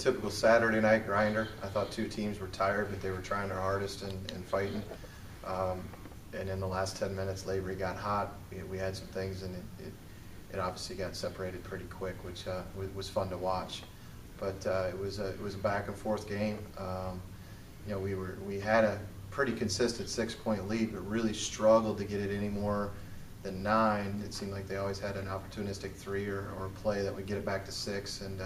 typical Saturday night grinder. I thought two teams were tired, but they were trying their hardest and fighting. And in the last 10 minutes, Lavery got hot. We had some things, and it obviously got separated pretty quick, which was fun to watch. But it was a back and forth game. You know, we had a pretty consistent 6-point lead, but really struggled to get it any more than 9. It seemed like they always had an opportunistic 3 or a play that would get it back to 6, and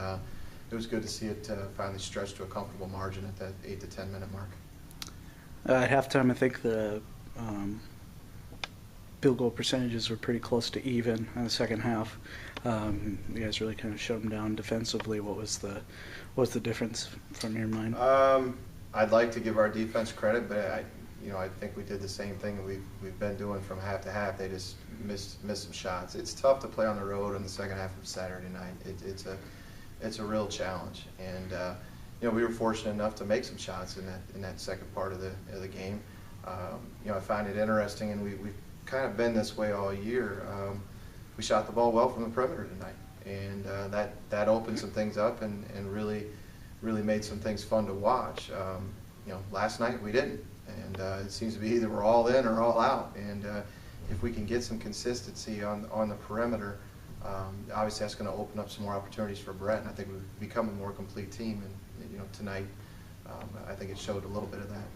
it was good to see it finally stretch to a comfortable margin at that 8 to 10 minute mark. At halftime, I think the field goal percentages were pretty close to even in the second half. You guys really kind of shut them down defensively. What was the difference from your mind? I'd like to give our defense credit, but I think we did the same thing we've been doing from half to half. They just missed some shots. It's tough to play on the road in the second half of Saturday night. It's a real challenge, and we were fortunate enough to make some shots in that second part of the game. I find it interesting, and we've kind of been this way all year. We shot the ball well from the perimeter tonight, and that opened some things up and really made some things fun to watch. Last night we didn't, and it seems to be either we're all in or all out. And if we can get some consistency on the perimeter, obviously that's going to open up some more opportunities for Brett, and I think we've become a more complete team. And tonight, I think it showed a little bit of that.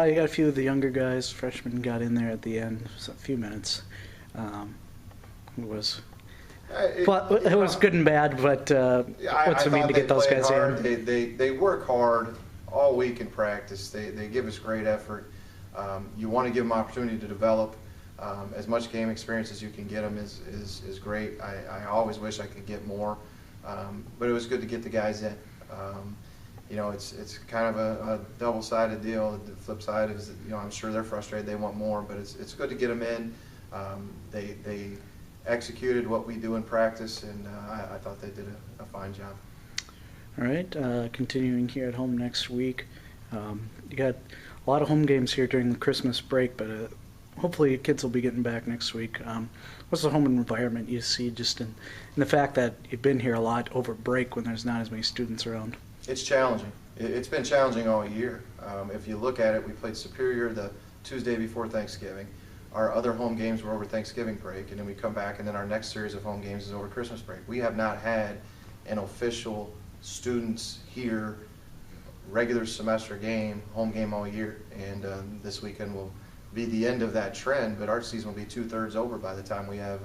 You got a few of the younger guys, freshmen, got in there at the end, a few minutes. It was good and bad, but what's it mean to get those guys hard. in? They work hard all week in practice. They give us great effort. You want to give them opportunity to develop. As much game experience as you can get them is great. I always wish I could get more, but it was good to get the guys in. It's kind of a double-sided deal. The flip side is that, I'm sure they're frustrated. They want more, but it's good to get them in. They executed what we do in practice, and I thought they did a fine job. All right, continuing here at home next week. You got a lot of home games here during the Christmas break, but hopefully kids will be getting back next week. What's the home environment you see just in the fact that you've been here a lot over break when there's not as many students around? It's challenging. It's been challenging all year. If you look at it, we played Superior the Tuesday before Thanksgiving. Our other home games were over Thanksgiving break, and then we come back, and then our next series of home games is over Christmas break. We have not had an official students here regular semester game, home game all year, and this weekend will be the end of that trend, but our season will be 2/3 over by the time we have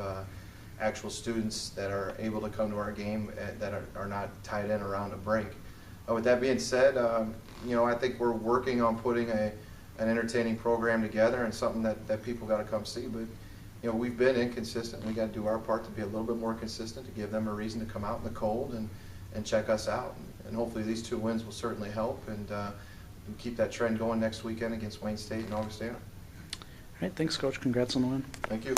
actual students that are able to come to our game that are not tied in around a break. With that being said, I think we're working on putting an entertaining program together and something that people got to come see. But we've been inconsistent. We got to do our part to be a little bit more consistent, to give them a reason to come out in the cold and check us out. And hopefully these 2 wins will certainly help and keep that trend going next weekend against Wayne State and Augustana. All right, thanks, Coach. Congrats on the win. Thank you.